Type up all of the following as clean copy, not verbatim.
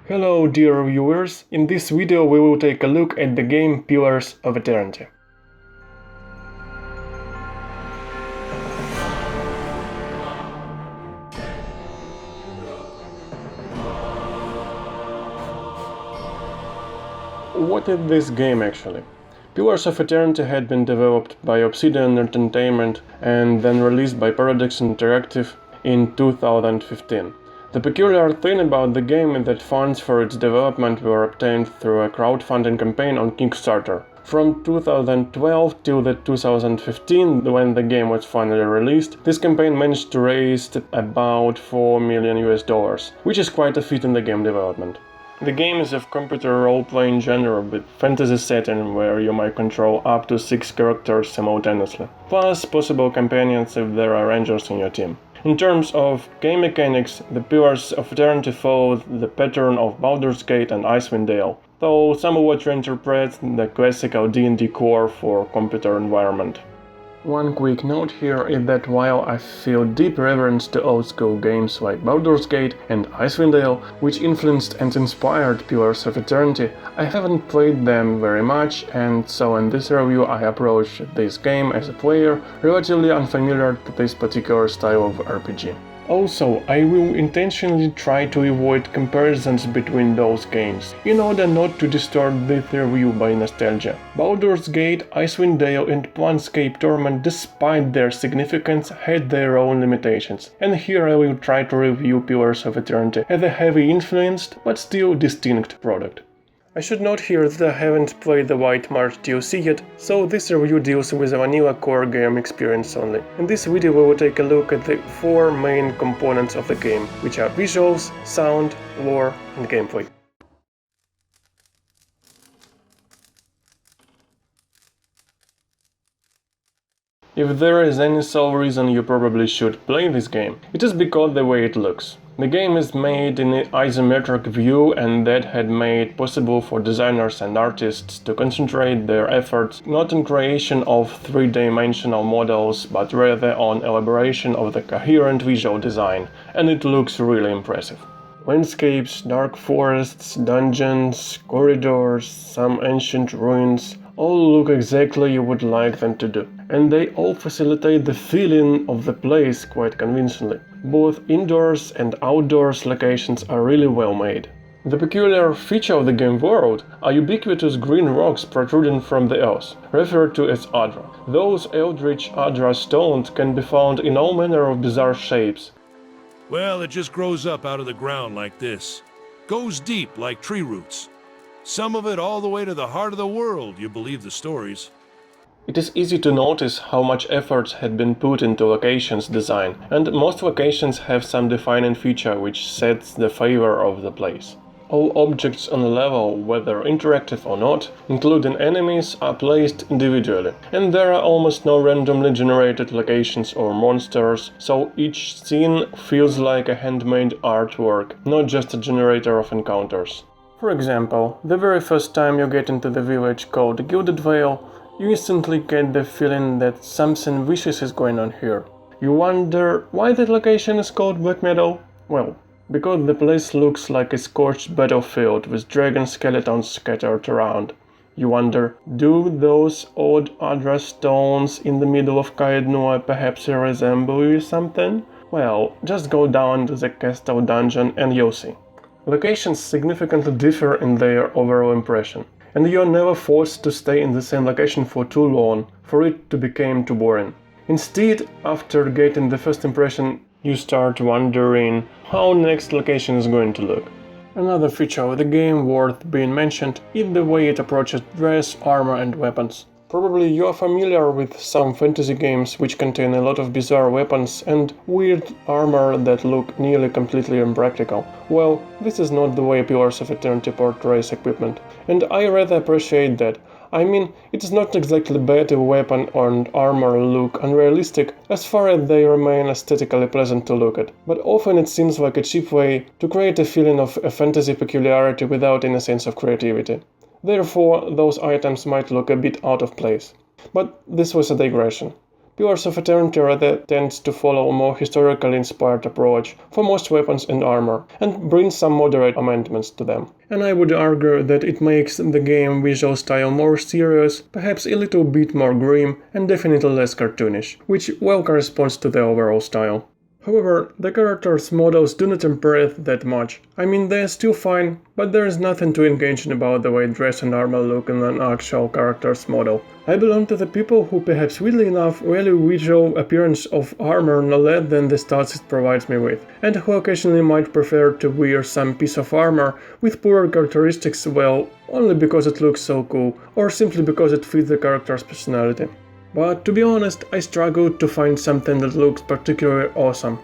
Hello dear viewers, in this video we will take a look at the game Pillars of Eternity. What is this game actually? Pillars of Eternity had been developed by Obsidian Entertainment and then released by Paradox Interactive in 2015. The peculiar thing about the game is that funds for its development were obtained through a crowdfunding campaign on Kickstarter. From 2012 till 2015, when the game was finally released, this campaign managed to raise about $4 million, which is quite a feat in the game development. The game is of computer role-playing genre with fantasy setting where you might control up to 6 characters simultaneously, plus possible companions if there are rangers in your team. In terms of game mechanics, the Pillars of Eternity followed the pattern of Baldur's Gate and Icewind Dale, though somewhat reinterprets the classical D&D core for computer environment. One quick note here is that while I feel deep reverence to old-school games like Baldur's Gate and Icewind Dale, which influenced and inspired Pillars of Eternity, I haven't played them very much, and so in this review I approach this game as a player relatively unfamiliar to this particular style of RPG. Also, I will intentionally try to avoid comparisons between those games, in order not to distort this review by nostalgia. Baldur's Gate, Icewind Dale and Planescape Torment, despite their significance, had their own limitations, and here I will try to review Pillars of Eternity as a heavily influenced, but still distinct product. I should note here that I haven't played the White March DLC yet, so this review deals with a vanilla core game experience only. In this video we will take a look at the 4 main components of the game, which are visuals, sound, lore and gameplay. If there is any sole reason you probably should play this game, it is because the way it looks. The game is made in an isometric view, and that had made possible for designers and artists to concentrate their efforts not on creation of three-dimensional models, but rather on elaboration of the coherent visual design, and it looks really impressive. Landscapes, dark forests, dungeons, corridors, some ancient ruins, all look exactly you would like them to do, and they all facilitate the feeling of the place quite convincingly. Both indoors and outdoors locations are really well made. The peculiar feature of the game world are ubiquitous green rocks protruding from the earth, referred to as Adra. Those eldritch Adra stones can be found in all manner of bizarre shapes. Well, it just grows up out of the ground like this. Goes deep like tree roots. Some of it all the way to the heart of the world, you believe the stories. It is easy to notice how much effort had been put into locations design, and most locations have some defining feature which sets the flavor of the place. All objects on a level, whether interactive or not, including enemies, are placed individually, and there are almost no randomly generated locations or monsters, so each scene feels like a handmade artwork, not just a generator of encounters. For example, the very first time you get into the village called Gilded Vale, you instantly get the feeling that something vicious is going on here. You wonder why the location is called Black Meadow? Well, because the place looks like a scorched battlefield with dragon skeletons scattered around. You wonder, do those odd Adra stones in the middle of Caed Nua perhaps resemble something? Well, just go down to the castle dungeon and you'll see. Locations significantly differ in their overall impression, and you are never forced to stay in the same location for too long, for it to become too boring. Instead, after getting the first impression, you start wondering how the next location is going to look. Another feature of the game worth being mentioned is the way it approaches dress, armor and weapons. Probably you are familiar with some fantasy games which contain a lot of bizarre weapons and weird armor that look nearly completely impractical. Well, this is not the way Pillars of Eternity portrays equipment, and I rather appreciate that. I mean, it is not exactly bad if weapon and armor look unrealistic, as far as they remain aesthetically pleasant to look at, but often it seems like a cheap way to create a feeling of a fantasy peculiarity without any sense of creativity. Therefore, those items might look a bit out of place. But this was a digression. Pillars of Eternity rather tends to follow a more historically inspired approach for most weapons and armor, and brings some moderate amendments to them. And I would argue that it makes the game visual style more serious, perhaps a little bit more grim, and definitely less cartoonish, which well corresponds to the overall style. However, the characters' models do not impress that much. I mean, they're still fine, but there is nothing too engaging about the way dress and armor look in an actual character's model. I belong to the people who, perhaps weirdly enough, value visual appearance of armor no less than the stats it provides me with, and who occasionally might prefer to wear some piece of armor with poorer characteristics, well, only because it looks so cool, or simply because it fits the character's personality. But to be honest, I struggled to find something that looks particularly awesome.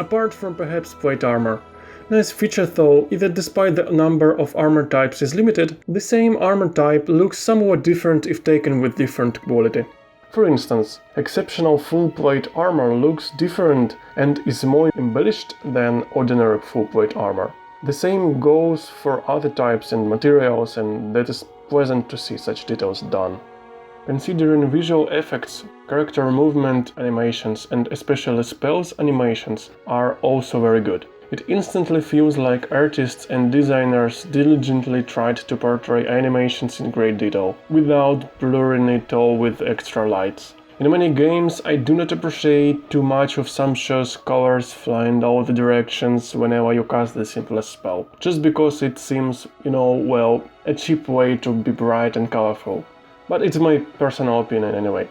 Apart from perhaps plate armor. Nice feature though is that despite the number of armor types is limited, the same armor type looks somewhat different if taken with different quality. For instance, exceptional full plate armor looks different and is more embellished than ordinary full plate armor. The same goes for other types and materials, and that is pleasant to see such details done. Considering visual effects, character movement animations and especially spells animations are also very good. It instantly feels like artists and designers diligently tried to portray animations in great detail, without blurring it all with extra lights. In many games, I do not appreciate too much of sumptuous colors flying all the directions whenever you cast the simplest spell, just because it seems, a cheap way to be bright and colorful. But it's my personal opinion anyway.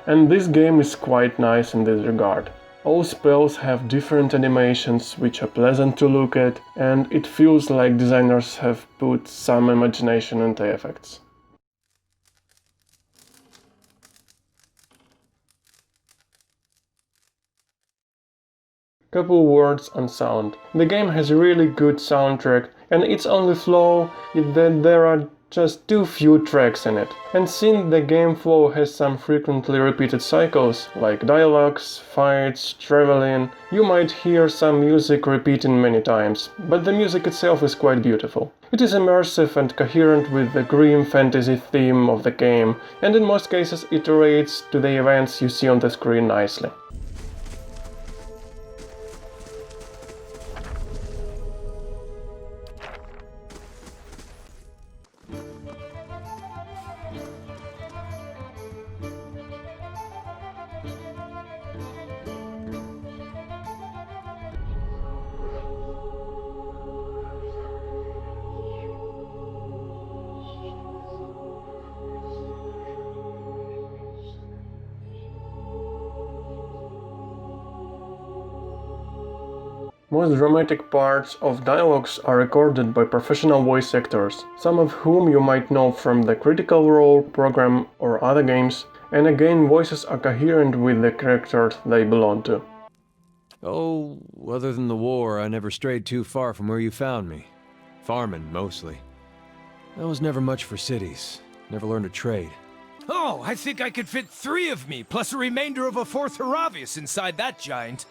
And this game is quite nice in this regard. All spells have different animations which are pleasant to look at, and it feels like designers have put some imagination into effects. Couple words on sound. The game has a really good soundtrack, and its only flaw is that there are just too few tracks in it. And since the game flow has some frequently repeated cycles, like dialogues, fights, traveling, you might hear some music repeating many times, but the music itself is quite beautiful. It is immersive and coherent with the grim fantasy theme of the game, and in most cases it relates to the events you see on the screen nicely. Most dramatic parts of dialogues are recorded by professional voice actors, some of whom you might know from the Critical Role program or other games, and again voices are coherent with the characters they belong to. Oh, other than the war, I never strayed too far from where you found me. Farming, mostly. I was never much for cities, never learned a trade. Oh, I think I could fit 3 of me, plus a remainder of a 4th Haravius inside that giant.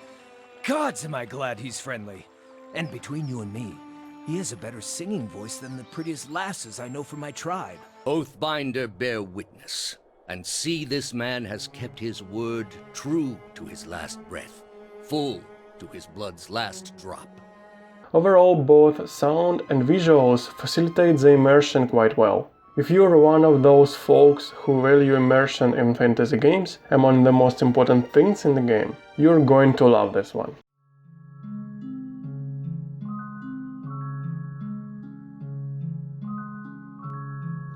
Gods, am I glad he's friendly. And between you and me, he has a better singing voice than the prettiest lasses I know from my tribe. Oathbinder, bear witness, and see this man has kept his word true to his last breath, full to his blood's last drop. Overall, both sound and visuals facilitate the immersion quite well. If you're one of those folks who value immersion in fantasy games among the most important things in the game, you're going to love this one.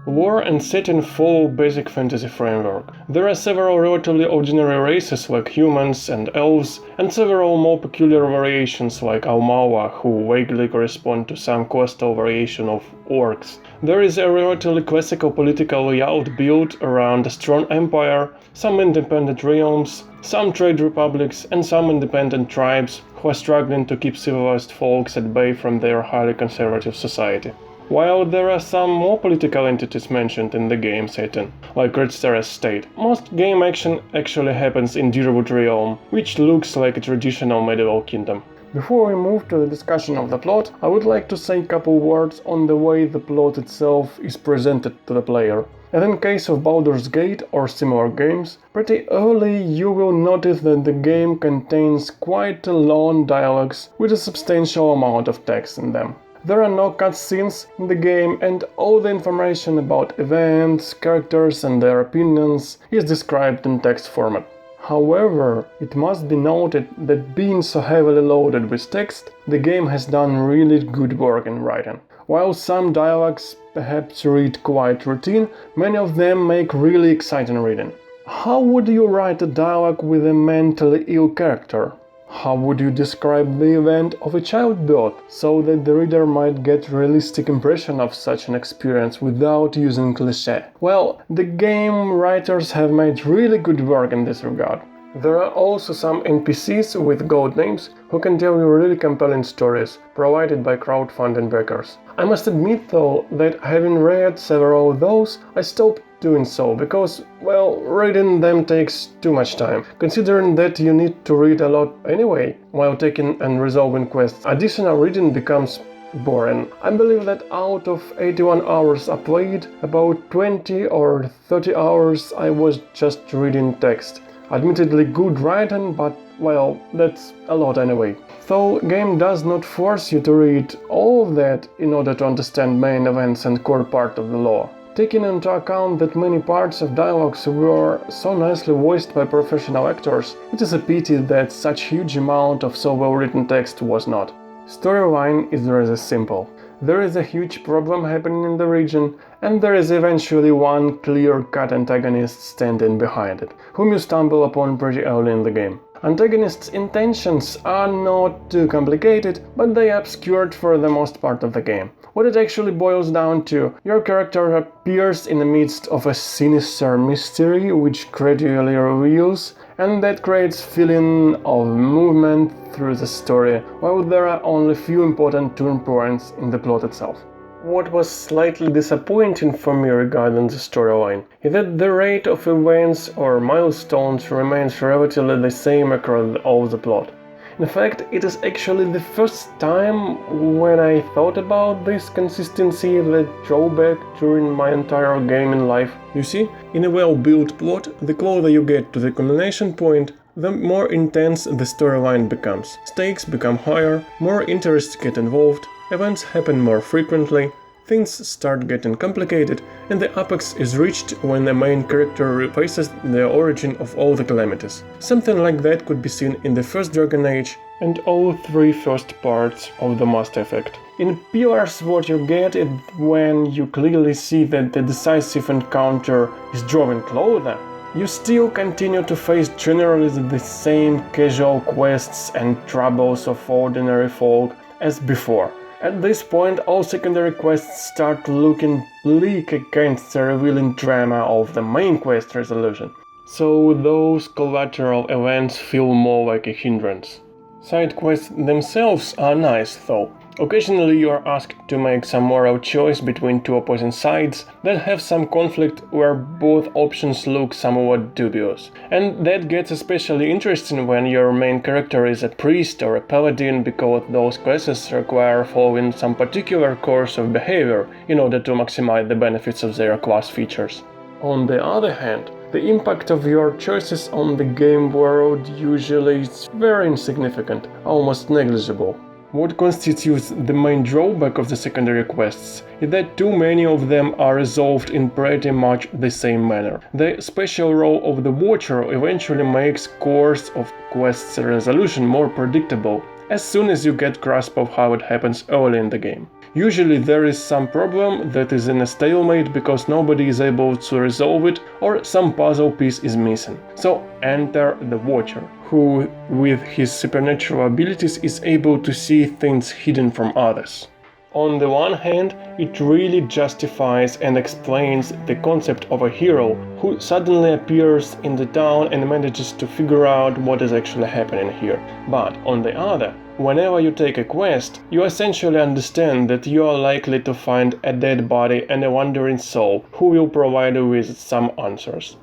Lore and setting follow basic fantasy framework. There are several relatively ordinary races like humans and elves, and several more peculiar variations like Aumaua, who vaguely correspond to some coastal variation of orcs. There is a relatively classical political layout built around a strong empire, some independent realms, some trade republics, and some independent tribes who are struggling to keep civilized folks at bay from their highly conservative society. While there are some more political entities mentioned in the game setting, like Red Star's state, most game action actually happens in Deerwood Realm, which looks like a traditional medieval kingdom. Before we move to the discussion of the plot, I would like to say a couple words on the way the plot itself is presented to the player. And in case of Baldur's Gate or similar games, pretty early you will notice that the game contains quite long dialogues with a substantial amount of text in them. There are no cutscenes in the game, and all the information about events, characters and their opinions is described in text format. However, it must be noted that being so heavily loaded with text, the game has done really good work in writing. While some dialogues perhaps read quite routine, many of them make really exciting reading. How would you write a dialogue with a mentally ill character? How would you describe the event of a childbirth so that the reader might get a realistic impression of such an experience without using cliché? Well, the game writers have made really good work in this regard. There are also some NPCs with god names who can tell you really compelling stories, provided by crowdfunding backers. I must admit though that having read several of those, I stopped doing so because, well, reading them takes too much time, considering that you need to read a lot anyway while taking and resolving quests. Additional reading becomes boring. I believe that out of 81 hours I played, about 20 or 30 hours I was just reading text. Admittedly good writing, but well, that's a lot anyway. Though game does not force you to read all of that in order to understand main events and core part of the lore. Taking into account that many parts of dialogues were so nicely voiced by professional actors, it is a pity that such huge amount of so well written text was not. Storyline is rather simple. There is a huge problem happening in the region, and there is eventually one clear-cut antagonist standing behind it, whom you stumble upon pretty early in the game. Antagonist's intentions are not too complicated, but they are obscured for the most part of the game. What it actually boils down to, your character appears in the midst of a sinister mystery which gradually reveals, and that creates feeling of movement through the story, while there are only few important turn points in the plot itself. What was slightly disappointing for me regarding the storyline is that the rate of events or milestones remains relatively the same across all the plot. In fact, it is actually the first time when I thought about this consistency that drawback during my entire gaming life. You see, in a well-built plot, the closer you get to the culmination point, the more intense the storyline becomes. Stakes become higher, more interests get involved, events happen more frequently, things start getting complicated, and the apex is reached when the main character faces the origin of all the calamities. Something like that could be seen in the first Dragon Age and all three first parts of the Mass Effect. In Pillars, what you get is when you clearly see that the decisive encounter is drawing closer. You still continue to face generally the same casual quests and troubles of ordinary folk as before. At this point, all secondary quests start looking bleak against the revealing drama of the main quest resolution, so those collateral events feel more like a hindrance. Side quests themselves are nice though. Occasionally you are asked to make some moral choice between two opposing sides that have some conflict where both options look somewhat dubious. And that gets especially interesting when your main character is a priest or a paladin, because those classes require following some particular course of behavior in order to maximize the benefits of their class features. On the other hand, the impact of your choices on the game world usually is very insignificant, almost negligible. What constitutes the main drawback of the secondary quests is that too many of them are resolved in pretty much the same manner. The special role of the Watcher eventually makes course of quests resolution more predictable as soon as you get grasp of how it happens early in the game. Usually there is some problem that is in a stalemate because nobody is able to resolve it or some puzzle piece is missing. So enter the Watcher, who with his supernatural abilities is able to see things hidden from others. On the one hand, it really justifies and explains the concept of a hero who suddenly appears in the town and manages to figure out what is actually happening here. But on the other, whenever you take a quest, you essentially understand that you are likely to find a dead body and a wandering soul who will provide you with some answers.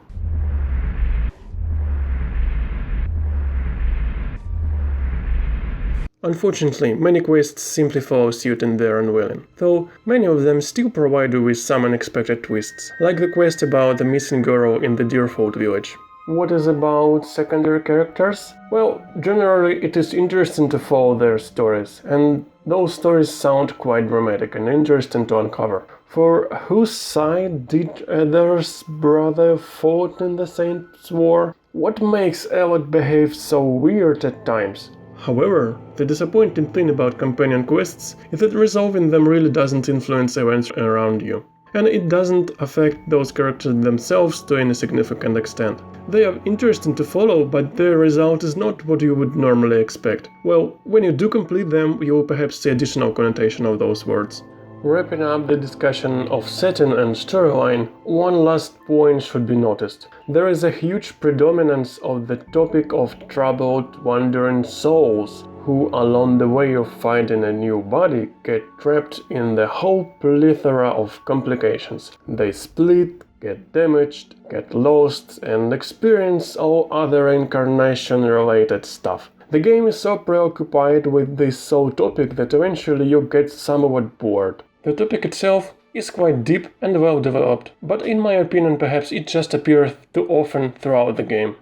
Unfortunately, many quests simply follow suit and they're unwilling, though many of them still provide you with some unexpected twists, like the quest about the missing girl in the Deerfoot village. What is about secondary characters? Well, generally it is interesting to follow their stories, and those stories sound quite dramatic and interesting to uncover. For whose side did Ether's brother fought in the Saints' War? What makes Elliot behave so weird at times? However, the disappointing thing about companion quests is that resolving them really doesn't influence events around you, and it doesn't affect those characters themselves to any significant extent. They are interesting to follow, but their result is not what you would normally expect. Well, when you do complete them, you will perhaps see additional connotation of those words. Wrapping up the discussion of setting and storyline, one last point should be noticed. There is a huge predominance of the topic of troubled, wandering souls, who along the way of finding a new body get trapped in the whole plethora of complications. They split, get damaged, get lost, and experience all other incarnation-related stuff. The game is so preoccupied with this soul topic that eventually you get somewhat bored. The topic itself is quite deep and well developed, but in my opinion perhaps it just appears too often throughout the game.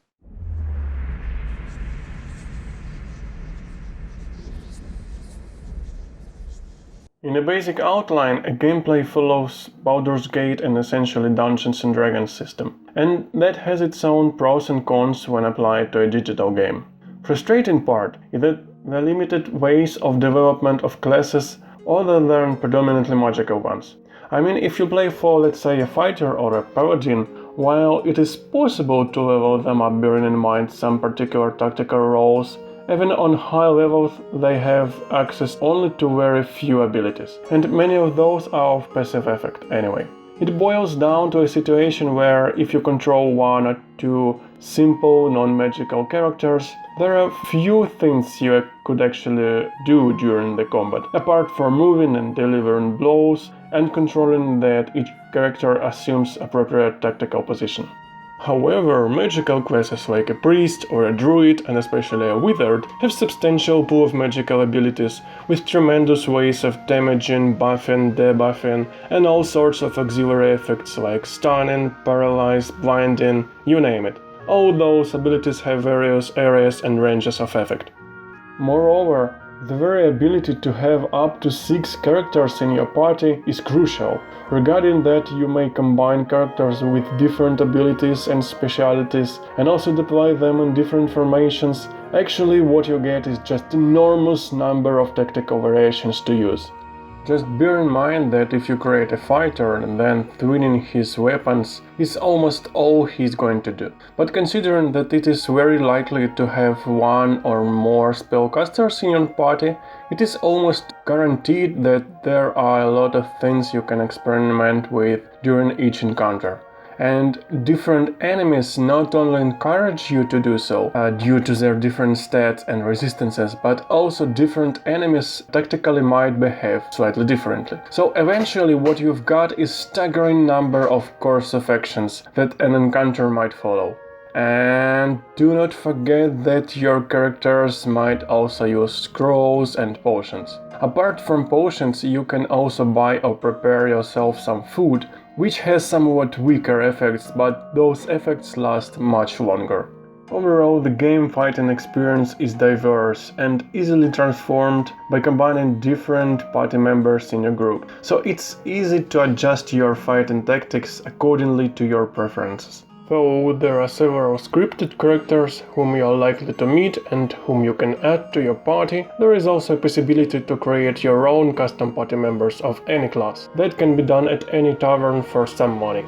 In a basic outline, a gameplay follows Baldur's Gate and essentially Dungeons & Dragons system, and that has its own pros and cons when applied to a digital game. Frustrating part is that the limited ways of development of classes other than predominantly magical ones. I mean, if you play for, let's say, a fighter or a paladin, while it is possible to level them up bearing in mind some particular tactical roles, even on high levels they have access only to very few abilities, and many of those are of passive effect anyway. It boils down to a situation where if you control one or two simple non-magical characters, there are few things you could actually do during the combat, apart from moving and delivering blows and controlling that each character assumes appropriate tactical position. However, magical classes like a priest or a druid, and especially a wizard, have substantial pool of magical abilities with tremendous ways of damaging, buffing, debuffing, and all sorts of auxiliary effects like stunning, paralyze, blinding, you name it. All those abilities have various areas and ranges of effect. Moreover, the very ability to have up to 6 characters in your party is crucial. Regarding that, you may combine characters with different abilities and specialities and also deploy them in different formations. Actually, what you get is just an enormous number of tactical variations to use. Just bear in mind that if you create a fighter and then twinning his weapons is almost all he's going to do. But considering that it is very likely to have one or more spellcasters in your party, it is almost guaranteed that there are a lot of things you can experiment with during each encounter. And different enemies not only encourage you to do so due to their different stats and resistances, but also different enemies tactically might behave slightly differently. So eventually what you've got is staggering number of course of actions that an encounter might follow. And do not forget that your characters might also use scrolls and potions. Apart from potions, you can also buy or prepare yourself some food, which has somewhat weaker effects, but those effects last much longer. Overall, the game fighting experience is diverse and easily transformed by combining different party members in your group, so it's easy to adjust your fighting tactics accordingly to your preferences. Though there are several scripted characters whom you are likely to meet and whom you can add to your party, there is also a possibility to create your own custom party members of any class. That can be done at any tavern for some money.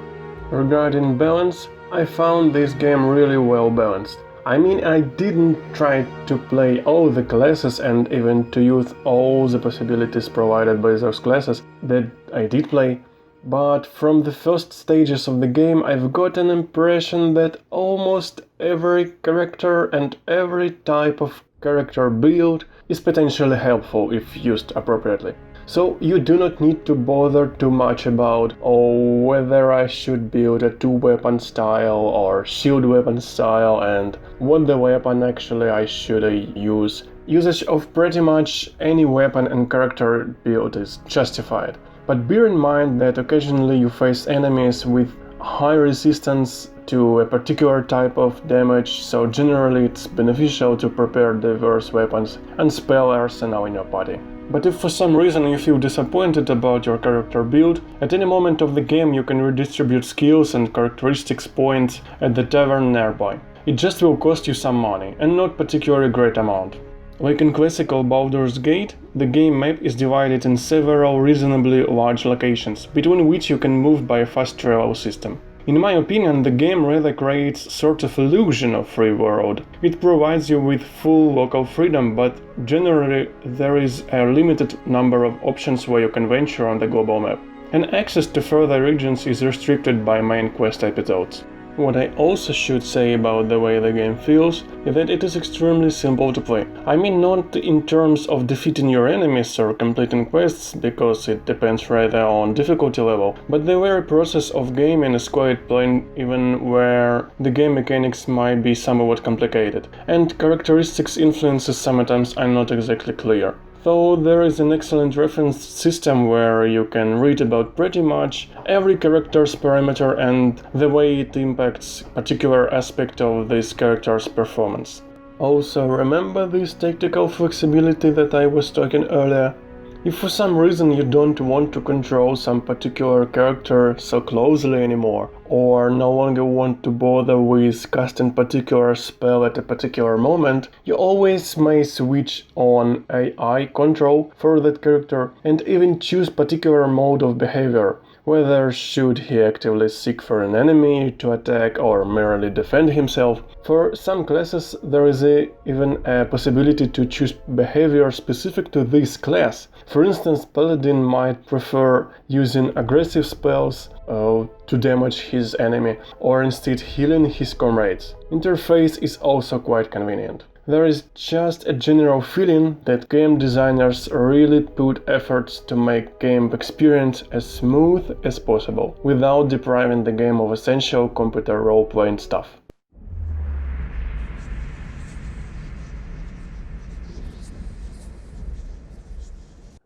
Regarding balance, I found this game really well balanced. I mean, I didn't try to play all the classes and even to use all the possibilities provided by those classes that I did play. But from the first stages of the game I've got an impression that almost every character and every type of character build is potentially helpful if used appropriately. So you do not need to bother too much about whether I should build a 2-weapon style or shield weapon style and what the weapon actually I should use. Usage of pretty much any weapon and character build is justified. But bear in mind that occasionally you face enemies with high resistance to a particular type of damage, so generally it's beneficial to prepare diverse weapons and spell arsenal in your party. But if for some reason you feel disappointed about your character build, at any moment of the game you can redistribute skills and characteristics points at the tavern nearby. It just will cost you some money, and not particularly great amount. Like in classical Baldur's Gate, the game map is divided in several reasonably large locations, between which you can move by a fast travel system. In my opinion, the game rather creates sort of illusion of free world. It provides you with full local freedom, but generally there is a limited number of options where you can venture on the global map, and access to further regions is restricted by main quest episodes. What I also should say about the way the game feels is that it is extremely simple to play. I mean, not in terms of defeating your enemies or completing quests, because it depends rather on difficulty level, but the very process of gaming is quite plain, even where the game mechanics might be somewhat complicated, and characteristics influences sometimes are not exactly clear. Though there is an excellent reference system where you can read about pretty much every character's parameter and the way it impacts particular aspect of this character's performance. Also, remember this tactical flexibility that I was talking earlier? If for some reason you don't want to control some particular character so closely anymore, or no longer want to bother with casting particular spell at a particular moment, you always may switch on AI control for that character and even choose particular mode of behavior, whether should he actively seek for an enemy to attack or merely defend himself. For some classes there is even a possibility to choose behavior specific to this class. For instance, Paladin might prefer using aggressive spells to damage his enemy, or instead healing his comrades. Interface is also quite convenient. There is just a general feeling that game designers really put efforts to make game experience as smooth as possible, without depriving the game of essential computer role-playing stuff.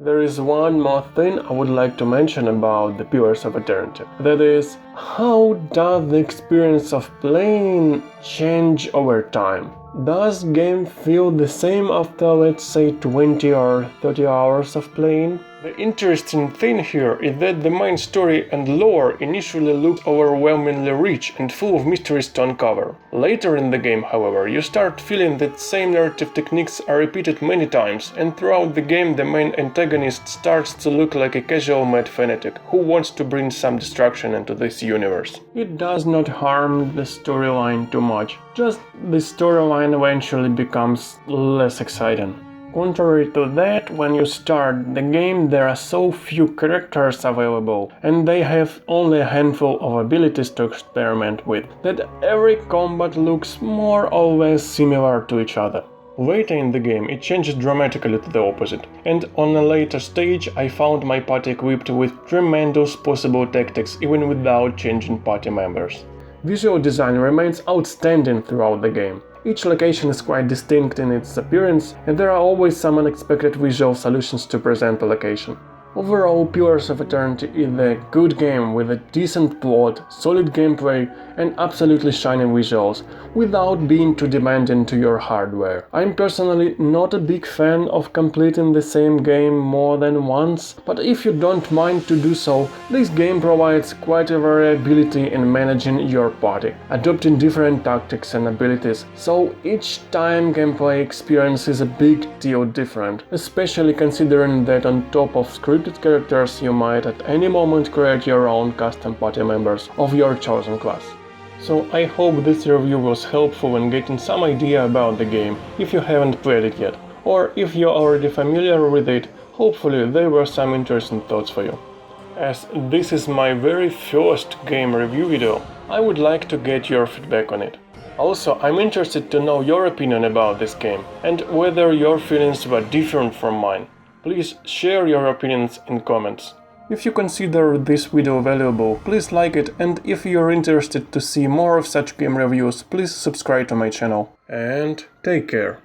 There is one more thing I would like to mention about the Pillars of Eternity. That is, how does the experience of playing change over time? Does game feel the same after, let's say, 20 or 30 hours of playing? The interesting thing here is that the main story and lore initially look overwhelmingly rich and full of mysteries to uncover. Later in the game, however, you start feeling that same narrative techniques are repeated many times, and throughout the game the main antagonist starts to look like a casual mad fanatic who wants to bring some destruction into this universe. It does not harm the storyline too much, just the storyline eventually becomes less exciting. Contrary to that, when you start the game there are so few characters available and they have only a handful of abilities to experiment with that every combat looks more or less similar to each other. Later in the game it changes dramatically to the opposite, and on a later stage I found my party equipped with tremendous possible tactics even without changing party members. Visual design remains outstanding throughout the game. Each location is quite distinct in its appearance, and there are always some unexpected visual solutions to present the location. Overall, Pillars of Eternity is a good game with a decent plot, solid gameplay and absolutely shiny visuals, without being too demanding to your hardware. I'm personally not a big fan of completing the same game more than once, but if you don't mind to do so, this game provides quite a variability in managing your party, adopting different tactics and abilities, so each time gameplay experience is a big deal different, especially considering that on top of scripted characters you might at any moment create your own custom party members of your chosen class. So I hope this review was helpful in getting some idea about the game if you haven't played it yet, or if you're already familiar with it, hopefully there were some interesting thoughts for you. As this is my very first game review video, I would like to get your feedback on it. Also, I'm interested to know your opinion about this game and whether your feelings were different from mine. Please share your opinions in comments. If you consider this video valuable, please like it, and if you're interested to see more of such game reviews, please subscribe to my channel. And take care.